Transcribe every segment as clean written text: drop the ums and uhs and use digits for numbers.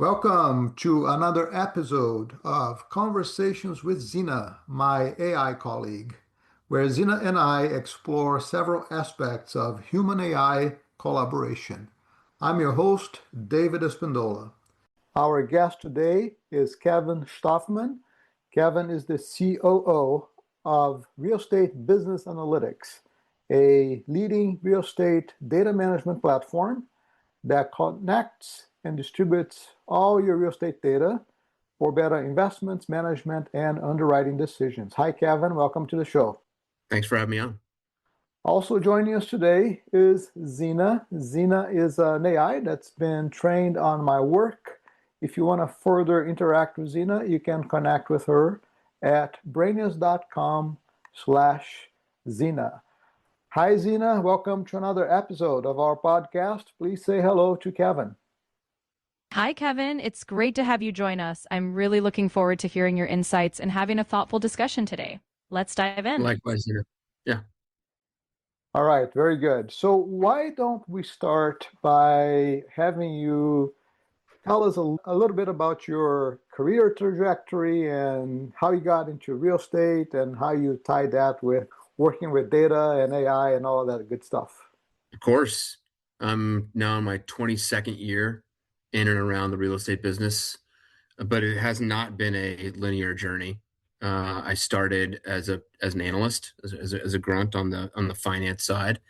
Welcome to another episode of Conversations with Zena, my AI colleague, where Zena and I explore several aspects of human AI collaboration. I'm your host, David Espindola. Our guest today is Kevin Stoffman. Kevin is the COO of Real Estate Business Analytics, a leading real estate data management platform that connects and distributes all your real estate data for better investments, management, and underwriting decisions. Hi, Kevin. Welcome to the show. Thanks for having me on. Also joining us today is Zena. Zena is an AI that's been trained on my work. If you want to further interact with Zena, you can connect with her at brainius.com/Zena. Hi, Zena. Welcome to another episode of our podcast. Please say hello to Kevin. Hi, Kevin. It's great to have you join us. I'm really looking forward to hearing your insights and having a thoughtful discussion today. Let's dive in. Likewise, Zena. Yeah. All right, very good. So why don't we start by having you tell us a little bit about your career trajectory and how you got into real estate and how you tied that with working with data and AI and all of that good stuff. Of course. I'm now in my 22nd year in and around the real estate business, but it has not been a linear journey. I started as an analyst, as a grunt on the finance side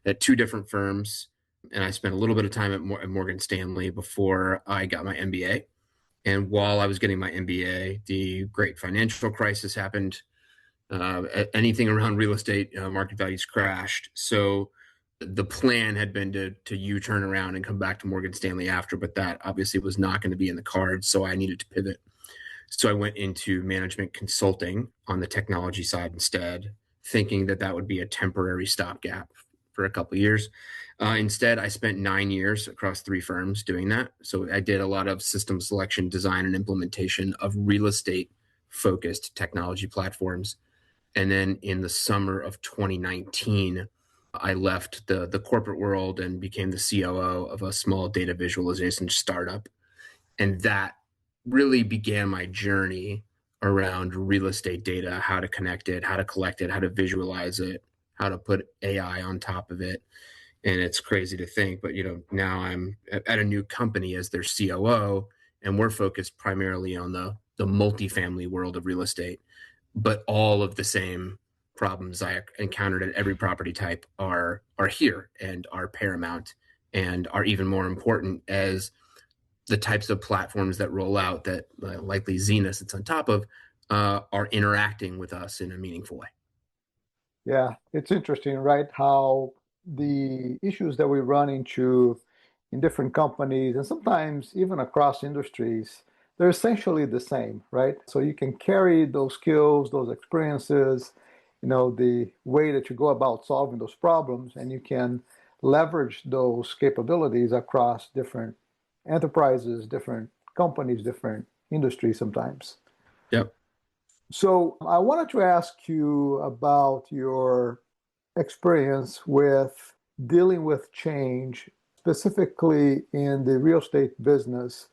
at two different firms, and I spent a little bit of time at Morgan Stanley before I got my MBA. And while I was getting my MBA, the great financial crisis happened. Anything around real estate market values crashed. So the plan had been to U-turn around and come back to Morgan Stanley after, but that obviously was not going to be in the cards. So I needed to pivot. So I went into management consulting on the technology side instead, thinking that would be a temporary stopgap for a couple of years. Instead, I spent 9 years across three firms doing that. So I did a lot of system selection, design, and implementation of real estate-focused technology platforms. And then in the summer of 2019, I left the corporate world and became the COO of a small data visualization startup. And that really began my journey around real estate data, how to connect it, how to collect it, how to visualize it, how to put AI on top of it. And it's crazy to think, but now I'm at a new company as their COO, and we're focused primarily on the multifamily world of real estate. But all of the same problems I encountered at every property type are here and are paramount and are even more important as the types of platforms that roll out that likely Zena sits on top of are interacting with us in a meaningful way. Yeah, it's interesting, right? How the issues that we run into in different companies and sometimes even across industries, they're essentially the same, right? So you can carry those skills, those experiences, the way that you go about solving those problems, and you can leverage those capabilities across different enterprises, different companies, different industries sometimes. Yep. So I wanted to ask you about your experience with dealing with change, specifically in the real estate business.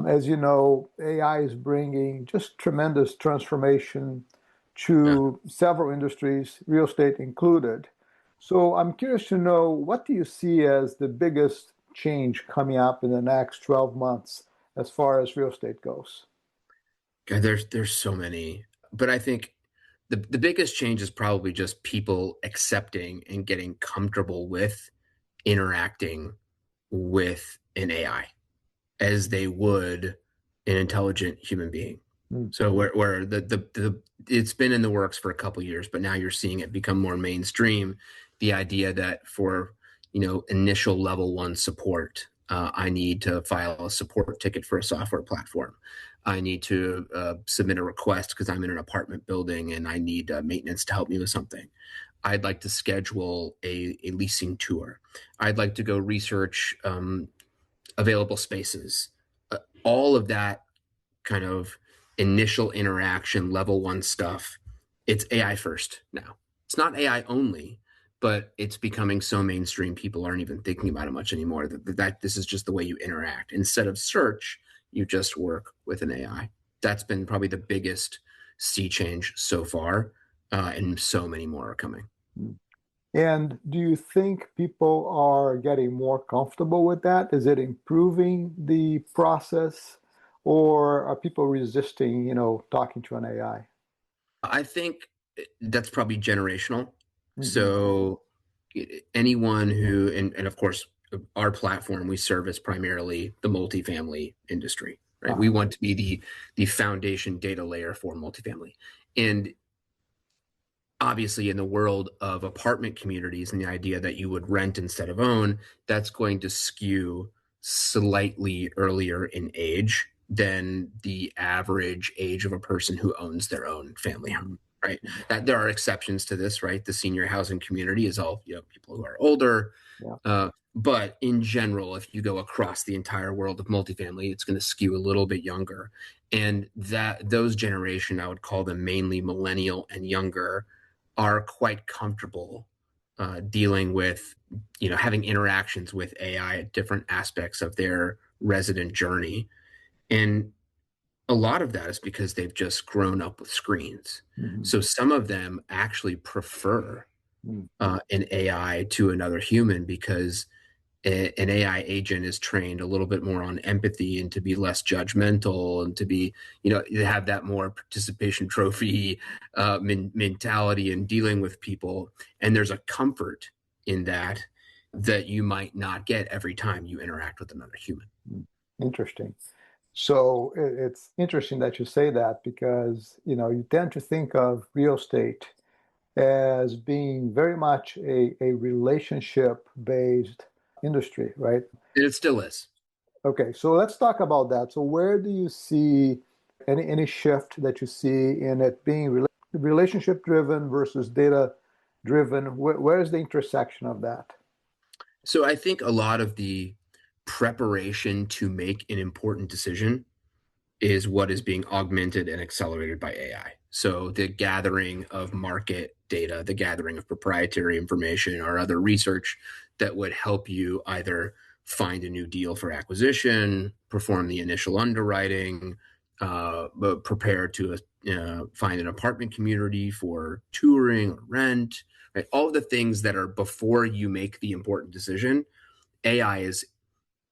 As you know, AI is bringing just tremendous transformation to several industries, real estate included. So I'm curious to know, what do you see as the biggest change coming up in the next 12 months as far as real estate goes? God, there's so many, but I think the biggest change is probably just people accepting and getting comfortable with interacting with an AI as they would an intelligent human being. So where it's been in the works for a couple of years, but now you're seeing it become more mainstream. The idea that for initial level 1 support, I need to file a support ticket for a software platform. I need to submit a request because I'm in an apartment building and I need maintenance to help me with something. I'd like to schedule a leasing tour. I'd like to go research available spaces. All of that kind of initial interaction, level 1 stuff, it's AI first now. It's not AI only, but it's becoming so mainstream, people aren't even thinking about it much anymore, that this is just the way you interact. Instead of search, You just work with an AI. That's been probably the biggest sea change so far, and so many more are coming. And do you think people are getting more comfortable with that? Is it improving the process, or are people resisting, talking to an AI? I think that's probably generational. Hmm. So anyone who, and of course, our platform, we service primarily the multifamily industry, right? We Uh-huh. want to be the foundation data layer for multifamily. And obviously in the world of apartment communities and the idea that you would rent instead of own, that's going to skew slightly earlier in age than the average age of a person who owns their own family home, Hmm. right? That there are exceptions to this, right? The senior housing community is all, people who are older. Yeah. But in general, if you go across the entire world of multifamily, it's going to skew a little bit younger. And that those generation, I would call them mainly millennial and younger, are quite comfortable dealing with, having interactions with AI at different aspects of their resident journey. And a lot of that is because they've just grown up with screens. Hmm. So some of them actually prefer Hmm. an AI to another human because an AI agent is trained a little bit more on empathy and to be less judgmental and to be, have that more participation trophy mentality in dealing with people. And there's a comfort in that you might not get every time you interact with another human. Interesting. So it's interesting that you say that because, you tend to think of real estate as being very much a relationship-based industry, right? And it still is. Okay, so let's talk about that. So where do you see any shift that you see in it being relationship driven versus data driven? Where's the intersection of that? So I think a lot of the preparation to make an important decision is what is being augmented and accelerated by AI. So the gathering of market data, the gathering of proprietary information or other research that would help you either find a new deal for acquisition, perform the initial underwriting, prepare to find an apartment community for touring or rent, right? All of the things that are before you make the important decision. AI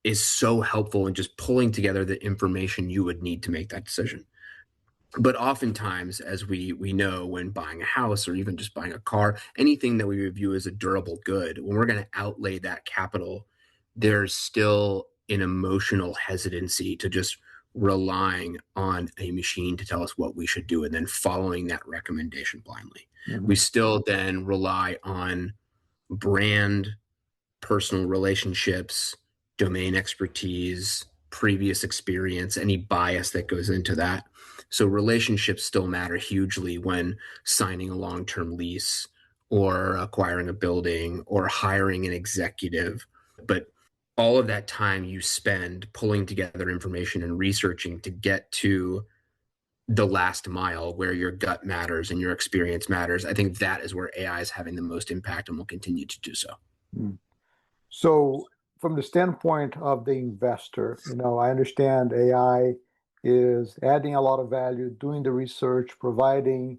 is so helpful in just pulling together the information you would need to make that decision. But oftentimes, as we know, when buying a house or even just buying a car, anything that we view as a durable good, when we're going to outlay that capital, there's still an emotional hesitancy to just relying on a machine to tell us what we should do and then following that recommendation blindly. We Mhm. still then rely on brand, personal relationships, domain expertise, previous experience, any bias that goes into that. So relationships still matter hugely when signing a long-term lease or acquiring a building or hiring an executive. But all of that time you spend pulling together information and researching to get to the last mile where your gut matters and your experience matters, I think that is where AI is having the most impact and will continue to do so. Mm. So, from the standpoint of the investor, I understand AI is adding a lot of value, doing the research, providing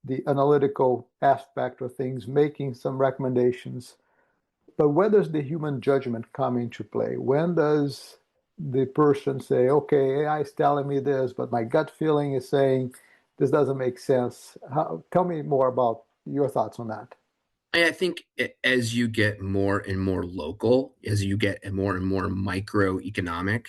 the analytical aspect of things, making some recommendations. But where does the human judgment come into play? When does the person say, okay, AI is telling me this, but my gut feeling is saying this doesn't make sense? Tell me more about your thoughts on that. I think as you get more and more local, as you get more and more microeconomic,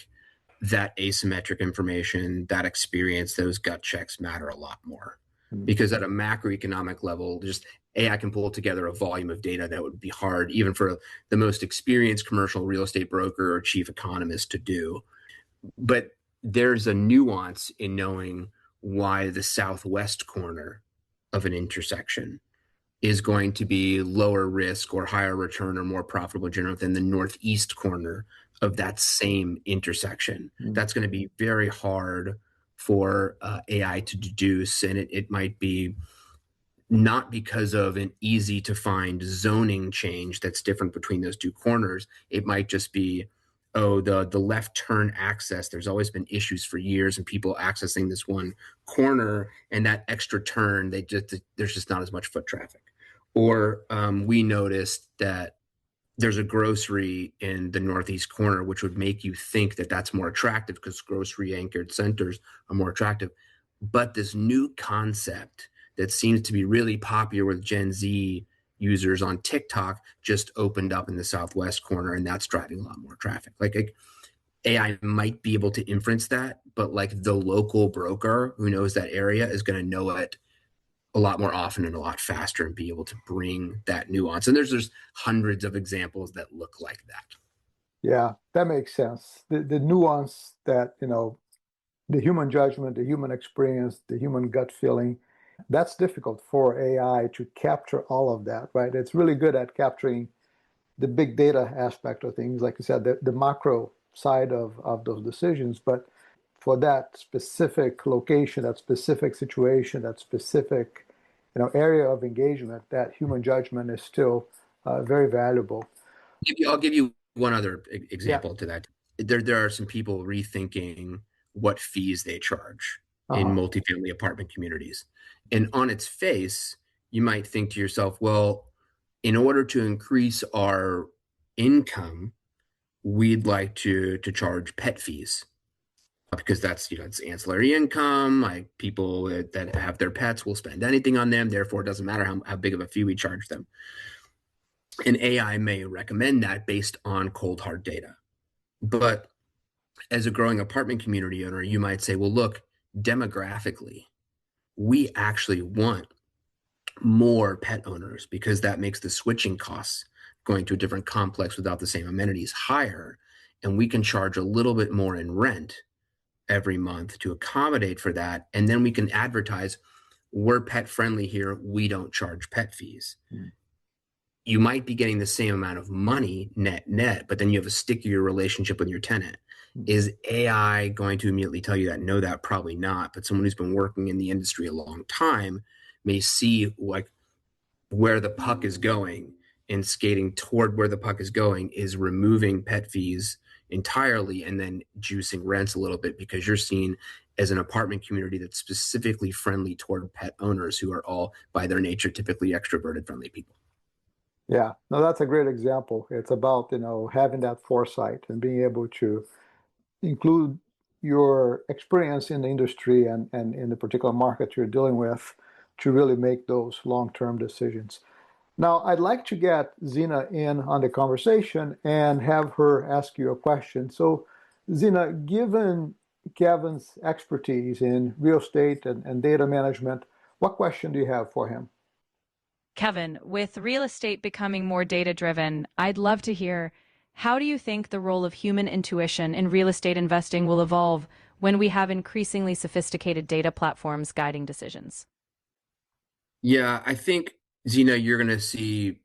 that asymmetric information, that experience, those gut checks matter a lot more. Mm. Because at a macroeconomic level, just AI can pull together a volume of data that would be hard even for the most experienced commercial real estate broker or chief economist to do. But there's a nuance in knowing why the southwest corner of an intersection is going to be lower risk or higher return or more profitable generally than the northeast corner of that same intersection. Mm. That's going to be very hard for AI to deduce, and it might be not because of an easy to find zoning change that's different between those two corners. It might just be oh, the left turn access, there's always been issues for years and people accessing this one corner, and that extra turn, there's just not as much foot traffic. Or we noticed that there's a grocery in the northeast corner, which would make you think that that's more attractive because grocery anchored centers are more attractive. But this new concept that seems to be really popular with Gen Z users on TikTok just opened up in the southwest corner, and that's driving a lot more traffic. Like AI might be able to inference that, but like the local broker who knows that area is going to know it a lot more often and a lot faster and be able to bring that nuance. And there's hundreds of examples that look like that. Yeah, that makes sense. The nuance that, the human judgment, the human experience, the human gut feeling, that's difficult for AI to capture all of that, right? It's really good at capturing the big data aspect of things, like you said, the macro side of those decisions. But for that specific location, that specific situation, that specific area of engagement, that human judgment is still very valuable. I'll give you one other Yeah. example to that. There are some people rethinking what fees they charge in Uh-huh. multifamily apartment communities. And on its face, you might think to yourself, well, in order to increase our income, we'd like to charge pet fees because that's it's ancillary income. Like people that have their pets will spend anything on them. Therefore, it doesn't matter how big of a fee we charge them. And AI may recommend that based on cold hard data. But as a growing apartment community owner, you might say, well, look, demographically, we actually want more pet owners because that makes the switching costs going to a different complex without the same amenities higher. And we can charge a little bit more in rent every month to accommodate for that. And then we can advertise, we're pet friendly here. We don't charge pet fees. Mm. You might be getting the same amount of money net, but then you have a stickier relationship with your tenant. Mm. Is AI going to immediately tell you that? No, that probably not. But someone who's been working in the industry a long time may see like where the puck is going, and skating toward where the puck is going is removing pet fees entirely and then juicing rents a little bit because you're seen as an apartment community that's specifically friendly toward pet owners who are all by their nature typically extroverted friendly people. Yeah, no, that's a great example. It's about, having that foresight and being able to include your experience in the industry and in the particular market you're dealing with to really make those long-term decisions. Now, I'd like to get Zena in on the conversation and have her ask you a question. So, Zena, given Kevin's expertise in real estate and data management, what question do you have for him? Kevin, with real estate becoming more data-driven, I'd love to hear, how do you think the role of human intuition in real estate investing will evolve when we have increasingly sophisticated data platforms guiding decisions? Yeah, I think, Zena, you're going to see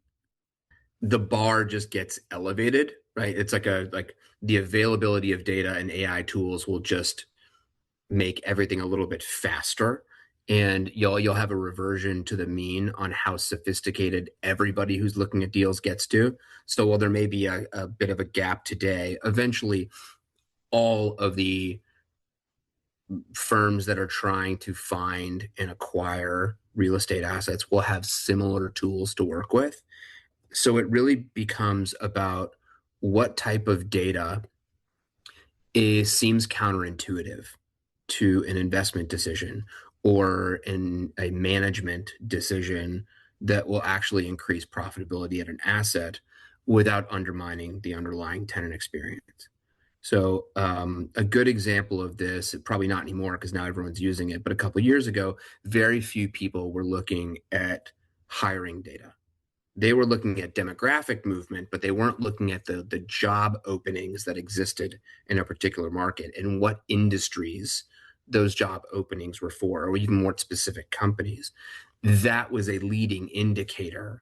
the bar just gets elevated, right? It's like the availability of data and AI tools will just make everything a little bit faster, and you'll have a reversion to the mean on how sophisticated everybody who's looking at deals gets to. So while there may be a bit of a gap today, eventually all of the firms that are trying to find and acquire real estate assets will have similar tools to work with. So it really becomes about what type of data seems counterintuitive to an investment decision or a management decision that will actually increase profitability at an asset without undermining the underlying tenant experience. So a good example of this, probably not anymore because now everyone's using it, but a couple of years ago, very few people were looking at hiring data. They were looking at demographic movement, but they weren't looking at the job openings that existed in a particular market and what industries those job openings were for, or even more specific companies. That was a leading indicator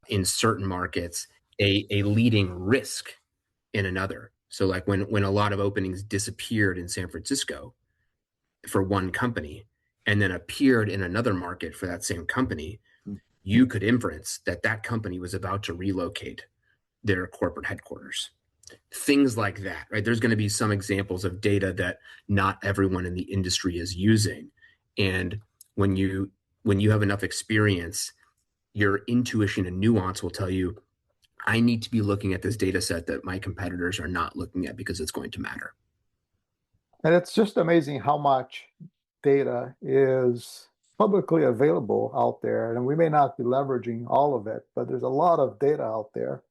in certain markets, a leading risk in another. So like when a lot of openings disappeared in San Francisco for one company and then appeared in another market for that same company, you could inference that that company was about to relocate their corporate headquarters. things like that, right? There's going to be some examples of data that not everyone in the industry is using. And when you have enough experience, your intuition and nuance will tell you, I need to be looking at this data set that my competitors are not looking at because it's going to matter. And it's just amazing how much data is publicly available out there. And we may not be leveraging all of it, but there's a lot of data out there.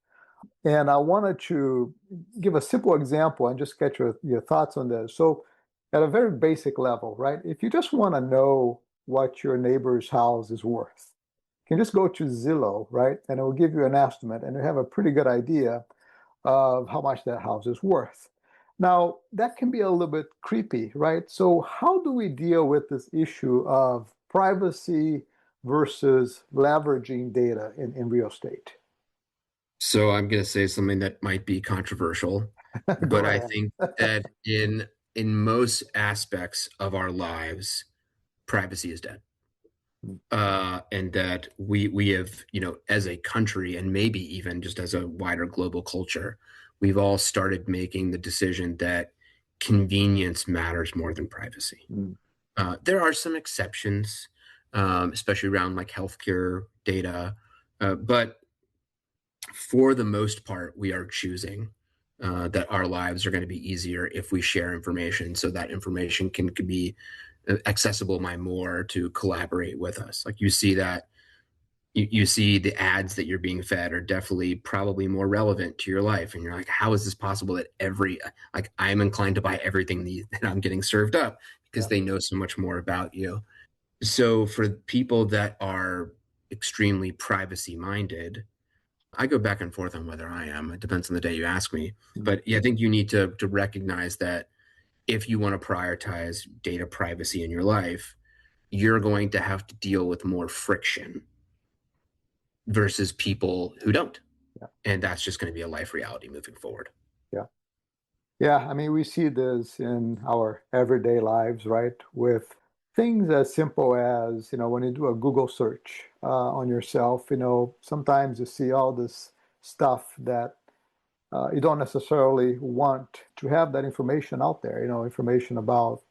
And I wanted to give a simple example and just get your thoughts on this. So, at a very basic level, right? If you just want to know what your neighbor's house is worth, you can just go to Zillow, right? And it will give you an estimate, and you have a pretty good idea of how much that house is worth. Now, that can be a little bit creepy, right? So, how do we deal with this issue of privacy versus leveraging data in real estate? So I'm going to say something that might be controversial, Go but I ahead. think that in most aspects of our lives, privacy is dead. And that we have, as a country and maybe even just as a wider global culture, we've all started making the decision that convenience matters more than privacy. Mm. There are some exceptions, especially around like healthcare data, but for the most part, we are choosing that our lives are going to be easier if we share information, so that information can be accessible by more to collaborate with us. Like you see that you see the ads that you're being fed are definitely probably more relevant to your life, and you're like, how is this possible that I'm inclined to buy everything that I'm getting served up because Yeah. they know so much more about you. So for people that are extremely privacy minded, I go back and forth on whether I am. It depends on the day you ask me. Mm. But yeah, I think you need to recognize that if you want to prioritize data privacy in your life, you're going to have to deal with more friction versus people who don't. Yeah. And that's just going to be a life reality moving forward. Yeah. Yeah. I mean, we see this in our everyday lives, right? With things as simple as, when you do a Google search on yourself, sometimes you see all this stuff that you don't necessarily want to have that information out there, information about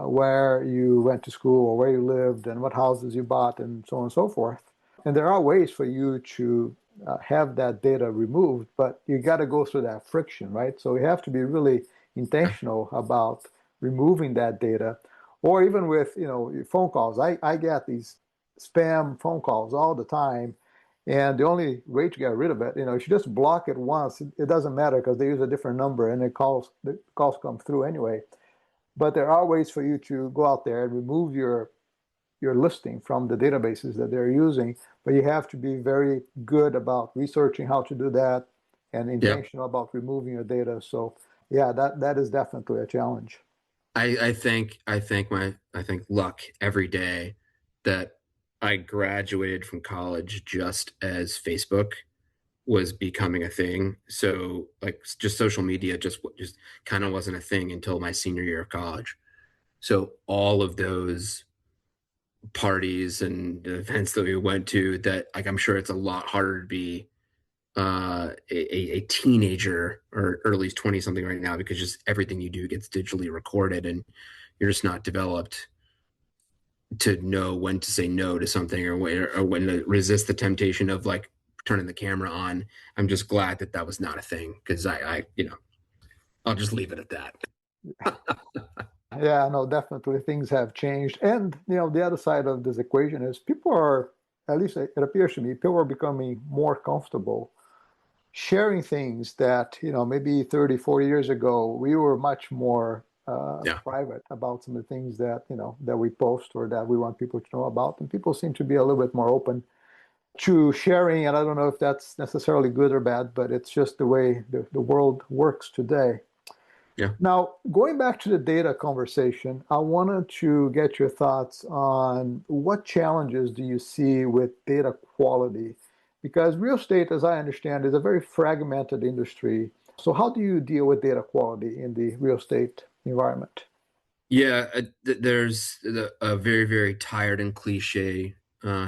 where you went to school or where you lived and what houses you bought and so on and so forth. And there are ways for you to have that data removed, but you got to go through that friction, right? So you have to be really intentional about removing that data. Or even with, phone calls. I get these spam phone calls all the time. And the only way to get rid of it, if you just block it once, it doesn't matter because they use a different number and the calls come through anyway. But there are ways for you to go out there and remove your listing from the databases that they're using, but you have to be very good about researching how to do that and Yeah. intentional about removing your data. So yeah, that is definitely a challenge. I think luck every day that I graduated from college just as Facebook was becoming a thing. So like just social media just kind of wasn't a thing until my senior year of college. So all of those parties and events that we went to, that like I'm sure it's a lot harder to be a teenager or early 20 something right now, because just everything you do gets digitally recorded and you're just not developed to know when to say no to something, or when to resist the temptation of like turning the camera on. I'm just glad that that was not a thing, because I'll just leave it at that. Yeah, no, definitely things have changed. And, the other side of this equation is people are, at least it appears to me, people are becoming more comfortable sharing things that, maybe 30, 40 years ago, we were much more Yeah. private about some of the things that, that we post or that we want people to know about. And people seem to be a little bit more open to sharing. And I don't know if that's necessarily good or bad, but it's just the way the world works today. Yeah. Now, going back to the data conversation, I wanted to get your thoughts on what challenges do you see with data quality? Because real estate, as I understand, is a very fragmented industry. So, how do you deal with data quality in the real estate environment? Yeah, there's a very, very tired and cliche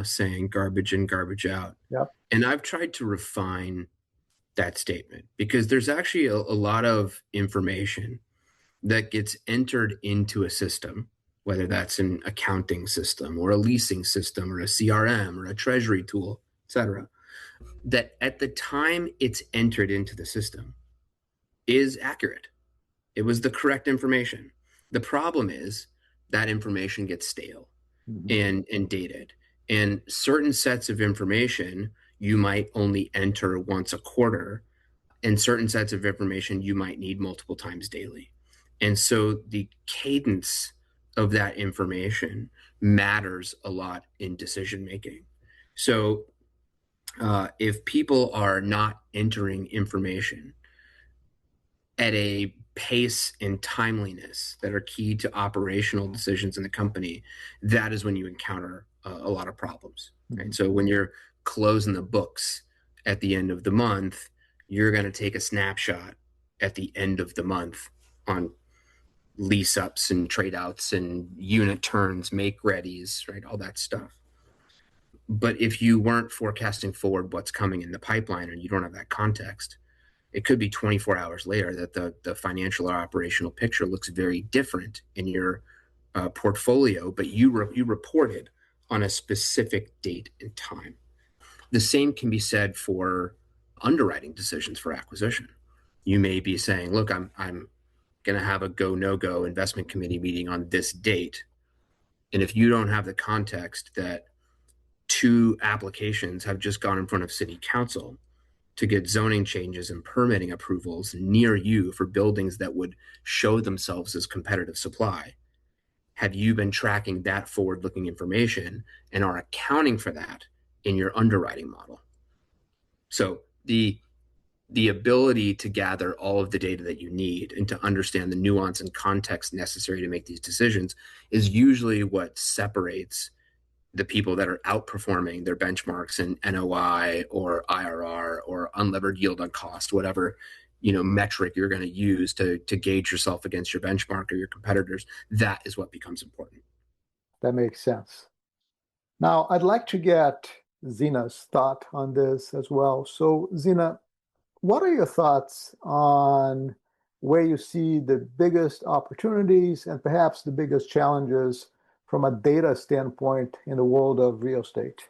saying, garbage in, garbage out. Yep. And I've tried to refine that statement, because there's actually a lot of information that gets entered into a system, whether that's an accounting system or a leasing system or a CRM or a treasury tool, etc., that at the time it's entered into the system is accurate. It was the correct information. The problem is that information gets stale and dated. And certain sets of information you might only enter once a quarter, and certain sets of information you might need multiple times daily. And so the cadence of that information matters a lot in decision making. So if people are not entering information at a pace and timeliness that are key to operational decisions in the company, that is when you encounter a lot of problems. Right? So when you're closing the books at the end of the month, you're going to take a snapshot at the end of the month on lease ups and trade outs and unit turns, make readies, right? All that stuff. But if you weren't forecasting forward what's coming in the pipeline and you don't have that context, it could be 24 hours later that the financial or operational picture looks very different in your portfolio, but you reported on a specific date and time. The same can be said for underwriting decisions for acquisition. You may be saying, look, I'm going to have a go, no go investment committee meeting on this date. And if you don't have the context that 2 applications have just gone in front of city council to get zoning changes and permitting approvals near you for buildings that would show themselves as competitive supply, have you been tracking that forward-looking information and are accounting for that in your underwriting model? So the ability to gather all of the data that you need and to understand the nuance and context necessary to make these decisions is usually what separates the people that are outperforming their benchmarks in NOI or IRR or unlevered yield on cost, whatever metric you're going to use to gauge yourself against your benchmark or your competitors. That is what becomes important. That makes sense. Now, I'd like to get Zena's thought on this as well. So, Zena, what are your thoughts on where you see the biggest opportunities and perhaps the biggest challenges from a data standpoint in the world of real estate?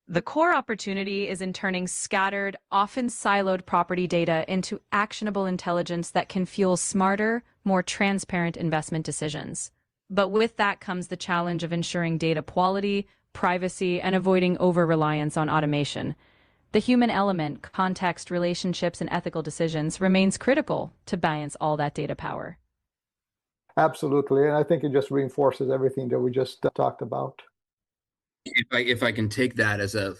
The core opportunity is in turning scattered, often siloed property data into actionable intelligence that can fuel smarter, more transparent investment decisions. But with that comes the challenge of ensuring data quality, privacy, and avoiding over-reliance on automation. The human element, context, relationships, and ethical decisions remains critical to balance all that data power. Absolutely. And I think it just reinforces everything that we just talked about. If I can take that as a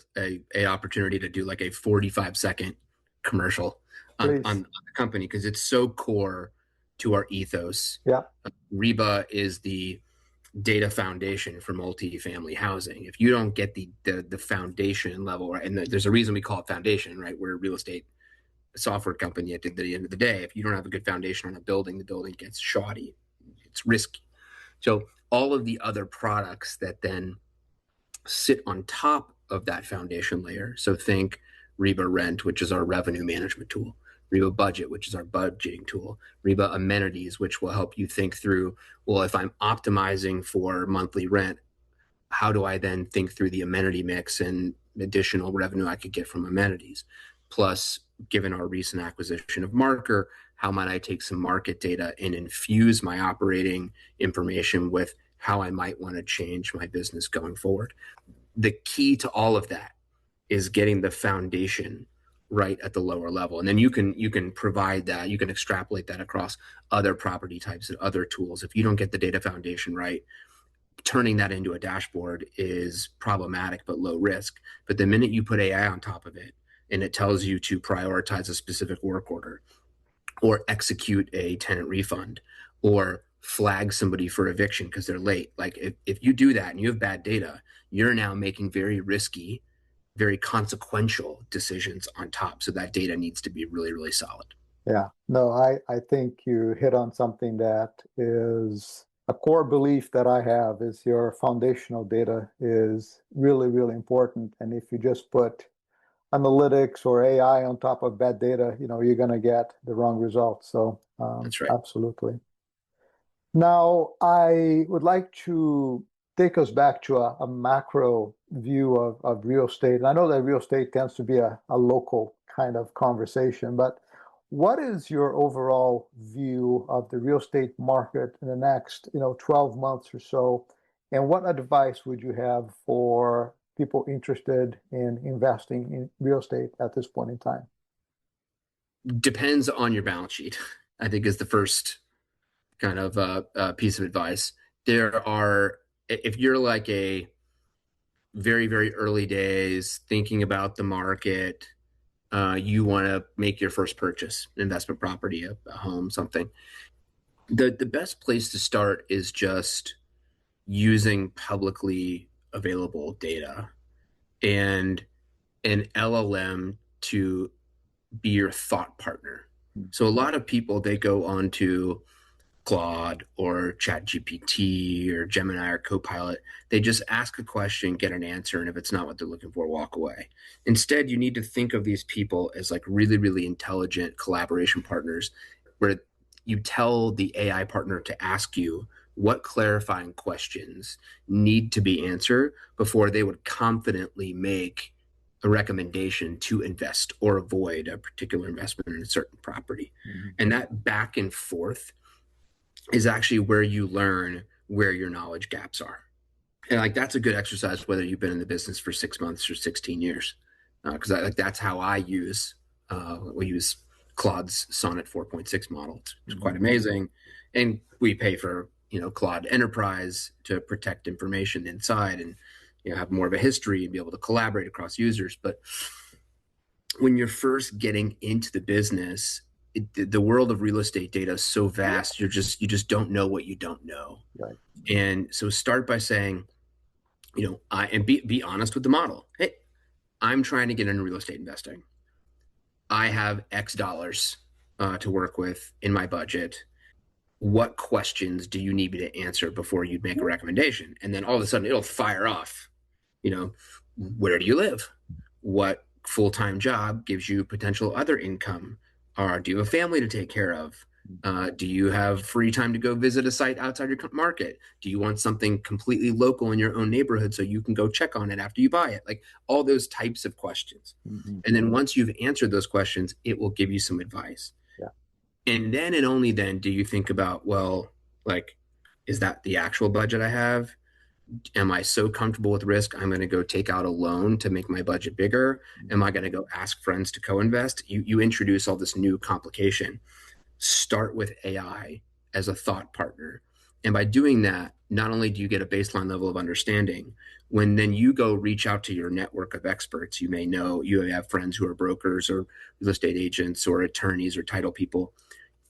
opportunity to do like a 45-second commercial on the company, because it's so core to our ethos. Yeah. REBA is the data foundation for multifamily housing. If you don't get the foundation level, right, and there's a reason we call it foundation, right? We're a real estate software company at the end of the day. If you don't have a good foundation on a building, the building gets shoddy. It's risky. So all of the other products that then sit on top of that foundation layer. So think REBA Rent, which is our revenue management tool, REBA Budget, which is our budgeting tool, REBA Amenities, which will help you think through, well, if I'm optimizing for monthly rent, how do I then think through the amenity mix and additional revenue I could get from amenities? Plus, given our recent acquisition of Marker, how might I take some market data and infuse my operating information with how I might want to change my business going forward? The key to all of that is getting the foundation right at the lower level. And then you can provide that, you can extrapolate that across other property types and other tools. If you don't get the data foundation right, turning that into a dashboard is problematic but low risk. But the minute you put AI on top of it and it tells you to prioritize a specific work order or execute a tenant refund or flag somebody for eviction because they're late, like if you do that and you have bad data, you're now making very risky, very consequential decisions on top. So that data needs to be really, really solid. Yeah, no, I think you hit on something that is a core belief that I have is your foundational data is really, really important. And if you just put analytics or AI on top of bad data, you're going to get the wrong results. So, That's right. absolutely. Now, I would like to take us back to a macro view of real estate. And I know that real estate tends to be a local kind of conversation, but what is your overall view of the real estate market in the next, 12 months or so? And what advice would you have for people interested in investing in real estate at this point in time? Depends on your balance sheet, I think, is the first kind of piece of advice. If you're like a very, very early days thinking about the market, you want to make your first purchase, an investment property, a home, something. The best place to start is just using publicly available data and an LLM to be your thought partner. So a lot of people, they go on to Claude or ChatGPT or Gemini or Copilot. They just ask a question, get an answer, and if it's not what they're looking for, walk away. Instead, you need to think of these people as like really, really intelligent collaboration partners where you tell the AI partner to ask you what clarifying questions need to be answered before they would confidently make a recommendation to invest or avoid a particular investment in a certain property. Mm-hmm. And that back and forth is actually where you learn where your knowledge gaps are. And like that's a good exercise whether you've been in the business for 6 months or 16 years. Because that's how we use Claude's Sonnet 4.6 model. It's quite amazing. And we pay for, Claude Enterprise to protect information inside and, have more of a history and be able to collaborate across users. But when you're first getting into the business, the world of real estate data is so vast. You just don't know what you don't know. Right. And so start by saying, and be honest with the model. Hey, I'm trying to get into real estate investing. I have X dollars to work with in my budget. What questions do you need me to answer before you'd make a recommendation? And then all of a sudden it'll fire off, where do you live? What full-time job gives you potential other income? Or do you have a family to take care of? Do you have free time to go visit a site outside your market? Do you want something completely local in your own neighborhood so you can go check on it after you buy it? Like all those types of questions. Mm-hmm. And then once you've answered those questions, it will give you some advice. Yeah. And then and only then do you think about, well, like, is that the actual budget I have? Am I so comfortable with risk? I'm going to go take out a loan to make my budget bigger. Am I going to go ask friends to co-invest? You introduce all this new complication. Start with AI as a thought partner. And by doing that, not only do you get a baseline level of understanding, when then you go reach out to your network of experts, you may know you have friends who are brokers or real estate agents or attorneys or title people.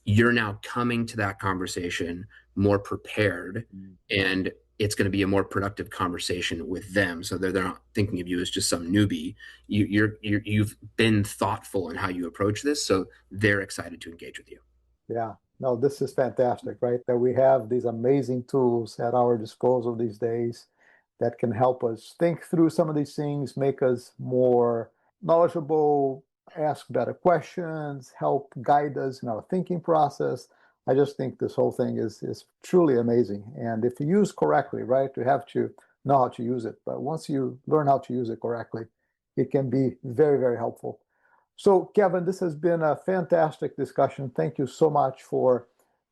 You're now coming to that conversation more prepared, and it's going to be a more productive conversation with them. So they're not thinking of you as just some newbie. You've been thoughtful in how you approach this, so they're excited to engage with you. Yeah, no, this is fantastic, right? That we have these amazing tools at our disposal these days that can help us think through some of these things, make us more knowledgeable, ask better questions, help guide us in our thinking process. I just think this whole thing is truly amazing. And if you use correctly, right, you have to know how to use it. But once you learn how to use it correctly, it can be very, very helpful. So, Kevin, this has been a fantastic discussion. Thank you so much for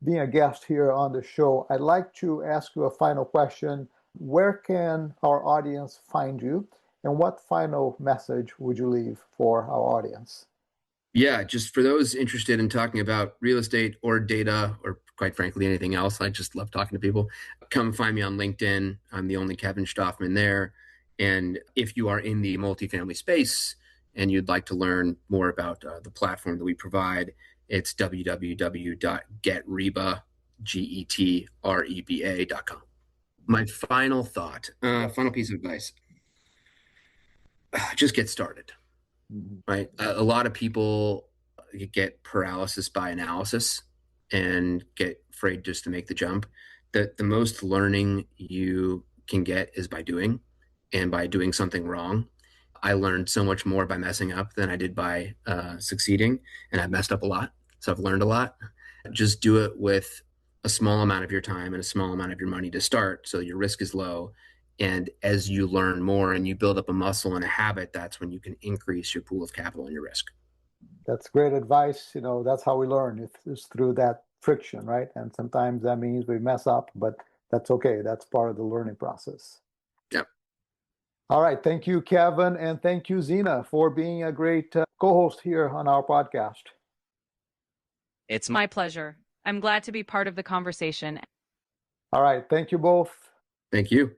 being a guest here on the show. I'd like to ask you a final question. Where can our audience find you? And what final message would you leave for our audience? Yeah, just for those interested in talking about real estate or data, or quite frankly, anything else, I just love talking to people. Come find me on LinkedIn. I'm the only Kevin Stoffman there. And if you are in the multifamily space and you'd like to learn more about the platform that we provide, it's www.getreba.com. My final thought, final piece of advice, just get started. Right. A lot of people get paralysis by analysis and get afraid just to make the jump. The most learning you can get is by doing, and by doing something wrong. I learned so much more by messing up than I did by succeeding, and I've messed up a lot, so I've learned a lot. Just do it with a small amount of your time and a small amount of your money to start, so your risk is low. And as you learn more and you build up a muscle and a habit, that's when you can increase your pool of capital and your risk. That's great advice. That's how we learn. It's through that friction, right? And sometimes that means we mess up, but that's okay. That's part of the learning process. Yep. All right. Thank you, Kevin. And thank you, Zena, for being a great co-host here on our podcast. It's my pleasure. I'm glad to be part of the conversation. All right. Thank you both. Thank you.